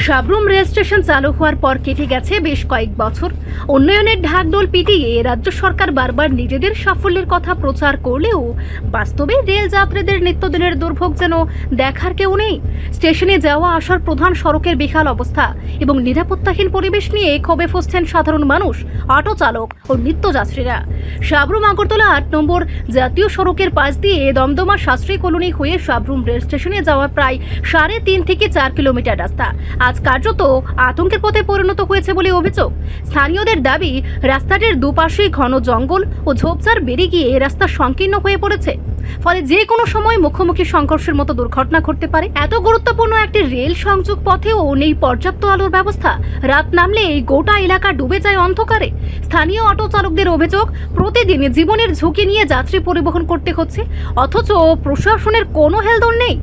Sabroom rail station চালু হওয়ার পর কেটে গেছে বেশ কয়েক বছর। উন্নয়নের ঢাকঢোল পিটিয়ে রাজ্য সরকার বারবার নিজেদের সাফল্যের কথা প্রচার করলেও বাস্তবে রেল যাত্রীদের নিত্যদিনের দুর্ভোগ যেন দেখার কেউ নেই। স্টেশনে যাওয়া আসার প্রধান সড়কের বেহাল অবস্থা এবং নিরাপত্তাহীন পরিবেশ নিয়ে ক্ষোভে ফুঁসছেন সাধারণ মানুষ, অটো চালক ও নিত্যযাত্রীরা। সাবরুম আগরতলা ৮ নম্বর জাতীয় সড়কের পাশ দিয়ে দমদমা শাস্ত্রী কলোনি হয়ে সাবরুম রেল স্টেশনে যাওয়া প্রায় 3.5 থেকে 4 কিলোমিটার রাস্তা আজ কার্যত আতঙ্কের পথে পরিণত হয়েছে বলে অভিযোগ। স্থানীয়দের দাবি, রাস্তাটির দুপাশে ঘন জঙ্গল ও ঝোপঝাড় বেড়ে গিয়ে রাস্তা সংকীর্ণ হয়ে পড়েছে, ফলে যে কোনো সময় মুখোমুখি সংঘর্ষের মতো দুর্ঘটনা ঘটতে পারে। এত গুরুত্বপূর্ণ একটি রেল সংযোগ পথেও নেই পর্যাপ্ত আলোর ব্যবস্থা। রাত নামলে এই গোটা এলাকা ডুবে যায় অন্ধকারে। স্থানীয় অটো চালকদের অভিযোগ, প্রতিদিন জীবনের ঝুঁকি নিয়ে যাত্রী পরিবহন করতে হচ্ছে, অথচ প্রশাসনের কোনো হেলদোল নেই।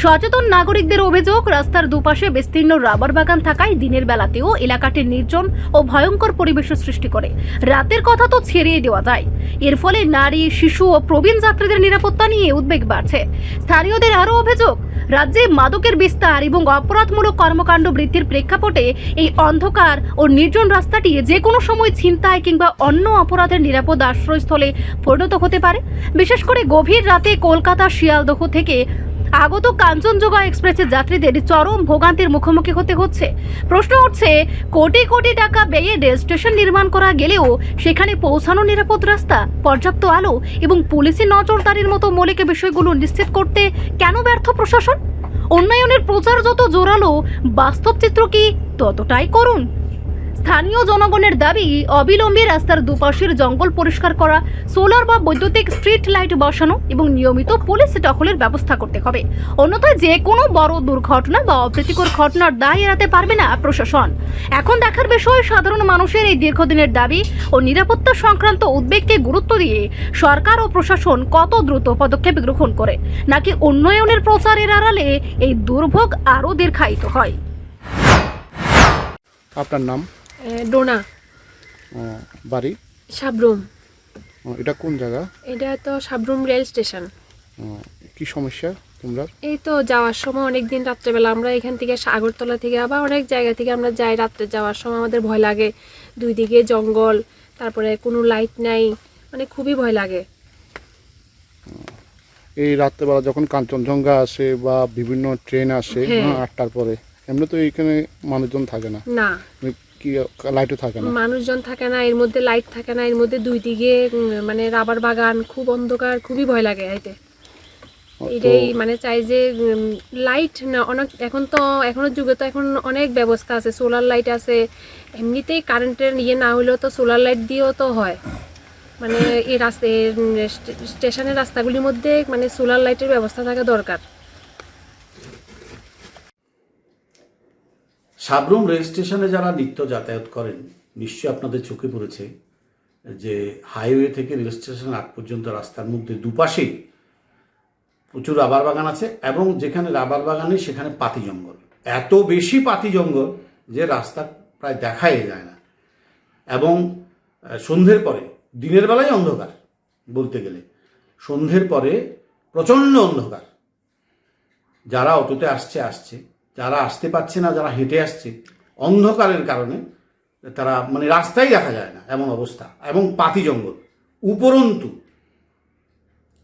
সচেতন নাগরিকদের অভিযোগ, রাস্তার দুপাশে বিস্তীর্ণ রাবার বাগান থাকায় দিনের বেলাতেও এলাকাটি নির্জন ও ভয়ঙ্কর পরিবেশের সৃষ্টি করে। রাতের কথা তো ছেড়িয়ে দেওয়া যায়। এর ফলে নারী, শিশু ও প্রবীণ যাত্রীদের নিরাপত্তা নিয়ে উদ্বেগ বাড়ছে। স্থানীয়দের আরও অভিযোগ, রাজ্যে মাদকের বিস্তার এবং অপরাধমূলক কর্মকাণ্ড বৃদ্ধির প্রেক্ষাপটে এই অন্ধকার ও নির্জন রাস্তাটি যে কোনো সময় ছিনতাই কিংবা অন্য অপরাধের নিরাপদ আশ্রয়স্থলে পরিণত হতে পারে। বিশেষ করে গভীর রাতে কলকাতা শিয়ালদহ থেকে আগত কাঞ্চনজঙ্ঘা এক্সপ্রেসের যাত্রীদের চরম ভোগান্তির মুখোমুখি হতে হচ্ছে। প্রশ্ন উঠছে, কোটি কোটি টাকা ব্যয়ে রেল স্টেশন নির্মাণ করা গেলেও সেখানে পৌঁছানো নিরাপদ রাস্তা, পর্যাপ্ত আলো এবং পুলিশি নজরদারির মতো মৌলিক বিষয়গুলো নিশ্চিত করতে কেন ব্যর্থ প্রশাসন? উন্নয়নের প্রচার যত জোরালো, বাস্তব চিত্র কি ততটাই করুণ। স্থানীয় জনগণের দাবি, অবিলম্বে রাস্তার দুপাশের জঙ্গল পরিষ্কার করা, সোলার বা বৈদ্যুতিক স্ট্রিট লাইট বসানো এবং নিয়মিত পুলিশ টহলের ব্যবস্থা করতে হবে। অন্যথায় যে কোনো বড় দুর্ঘটনা বা অপ্রীতিকর ঘটনার দায় এড়াতে পারবে না প্রশাসন। এখন দেখার বিষয়, সাধারণ মানুষের এই দীর্ঘদিনের দাবি ও নিরাপত্তা সংক্রান্ত উদ্বেগকে গুরুত্ব দিয়ে সরকার ও প্রশাসন কত দ্রুত পদক্ষেপ গ্রহণ করে, নাকি উন্নয়নের প্রচারের আড়ালে এই দুর্ভোগ আরও দীর্ঘায়িত হয়। আপনার নাম? ডোনা। বাড়ি? সাবরুম। এটা কোন জায়গা? এটা তো সাবরুম রেল স্টেশন। কি সমস্যা তোমরা? এই তো যাওয়ার সময় অনেক দিন রাত্রেবেলা আমরা এখান থেকে আগরতলা থেকে আবার অনেক জায়গা থেকে আমরা যাই, রাত্রে যাওয়ার সময় আমাদের ভয় লাগে। দুই দিকে জঙ্গল, তারপরে কোনো লাইট নাই, মানে খুবই ভয় লাগে। এই রাত্রেবেলা যখন কাঞ্চনজঙ্ঘা আসে বা বিভিন্ন ট্রেন আসে 8টার পরে, এমনি তো এইখানে মানুষজন থাকে না? না, কি লাইটও থাকে না? মানুষজন থাকে না, এর মধ্যে লাইট থাকে না, এর মধ্যে দুই দিকে মানে রাবার বাগান, খুব অন্ধকার, খুবই ভয় লাগে আইতে। এটাই মানে চাই যে লাইট না, অনেক এখনের যুগে তো এখন অনেক ব্যবস্থা আছে, সোলার লাইট আছে, এমনিতেই কারেন্টের ইয়ে না হলেও তো সোলার লাইট দিয়েও তো হয়। মানে এই স্টেশনের রাস্তাগুলির মধ্যে মানে সোলার লাইটের ব্যবস্থা থাকা দরকার। সাবরুম রেল স্টেশনে যারা নিত্য যাতায়াত করেন, নিশ্চয়ই আপনাদের চোখে পড়েছে যে হাইওয়ে থেকে রেল স্টেশন আগ পর্যন্ত রাস্তার মধ্যে দুপাশেই প্রচুর রাবার বাগান আছে এবং যেখানে রাবার বাগানে সেখানে পাতি জঙ্গল, এত বেশি পাতি জঙ্গল যে রাস্তা প্রায় দেখাই যায় না। এবং সন্ধ্যের পরে, দিনের বেলায় অন্ধকার বলতে গেলে, সন্ধ্যের পরে প্রচণ্ড অন্ধকার। যারা অটোতে আসছে, যারা আসতে পারছে না, যারা হেঁটে আসছে, অন্ধকারের কারণে তারা মানে রাস্তাই দেখা যায় না এমন অবস্থা। এবং পাতি জঙ্গল, উপরন্তু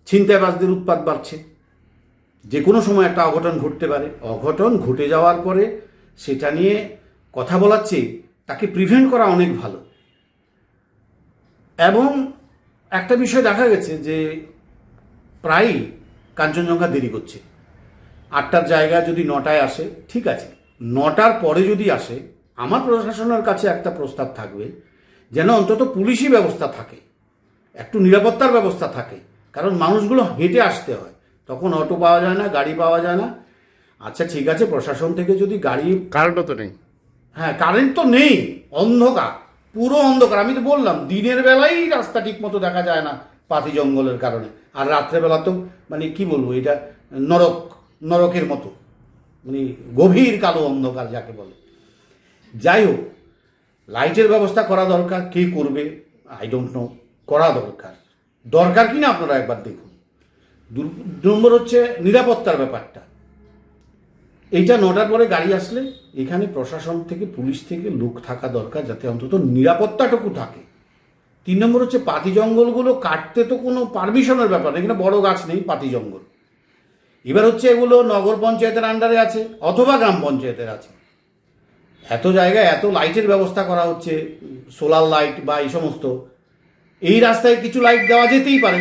ছিনতাইবাজদের উৎপাত বাড়ছে। যে কোনো সময় একটা অঘটন ঘটতে পারে। অঘটন ঘটে যাওয়ার পরে সেটা নিয়ে কথা বলার চেয়ে তাকে প্রিভেন্ট করা অনেক ভালো। এবং একটা বিষয় দেখা গেছে যে প্রায়ই কাঞ্চনজঙ্ঘা দেরি করছে। 8টার জায়গায় যদি 9টায় আসে, ঠিক আছে, 9টার পরে যদি আসে, আমার প্রশাসনের কাছে একটা প্রস্তাব থাকবে যেন অন্তত পুলিশি ব্যবস্থা থাকে, একটু নিরাপত্তার ব্যবস্থা থাকে। কারণ মানুষগুলো হেঁটে আসতে হয়, তখন অটো পাওয়া যায় না, গাড়ি পাওয়া যায় না। আচ্ছা ঠিক আছে, প্রশাসন থেকে যদি গাড়ি, কারেন্টও তো নেই। হ্যাঁ, কারেন্ট তো নেই, অন্ধকার, পুরো অন্ধকার। আমি তো বললাম দিনের বেলায় রাস্তা ঠিক মতো দেখা যায় না পাতি জঙ্গলের কারণে, আর রাত্রেবেলা তো মানে কি বলবো, এটা নরকের মতো, মানে গভীর কালো অন্ধকার যাকে বলে। যাই হোক, লাইটের ব্যবস্থা করা দরকার। কে করবে আই ডোন্ট নো, করা দরকার কিনা আপনারা একবার দেখুন। 2 নম্বর হচ্ছে নিরাপত্তার ব্যাপারটা। এইটা 9টার পরে গাড়ি আসলে এখানে প্রশাসন থেকে পুলিশ থেকে লোক থাকা দরকার, যাতে অন্তত নিরাপত্তাটুকু থাকে। 3 নম্বর হচ্ছে পাতি জঙ্গলগুলো কাটতে তো কোনো পারমিশনের ব্যাপার নেই, এখানে বড় গাছ নেই, পাতি জঙ্গল। এবার হচ্ছে এগুলো নগর পঞ্চায়েতের আন্ডারে আছে অথবা গ্রাম পঞ্চায়েতের আছে। এত জায়গায় এত লাইটের ব্যবস্থা করা হচ্ছে, সোলার লাইট বা এই সমস্ত, এই রাস্তায় কিছু লাইট দেওয়া যেতেই পারে।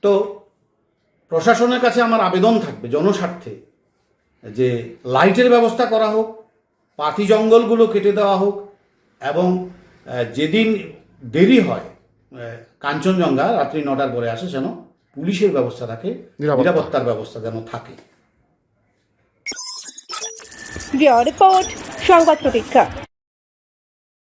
তো প্রশাসনের কাছে আমার আবেদন থাকবে জনস্বার্থে যে লাইটের ব্যবস্থা করা হোক, পাতি জঙ্গলগুলো কেটে দেওয়া হোক, এবং যেদিন দেরি হয় কাঞ্চনজঙ্ঘা রাত্রি 9টার পরে আসে, যেন পুলিশের ব্যবস্থা থাকে, নিরাপত্তার ব্যবস্থা যেন থাকে। রিপোর্ট সংবাদ প্রতীক্ষা।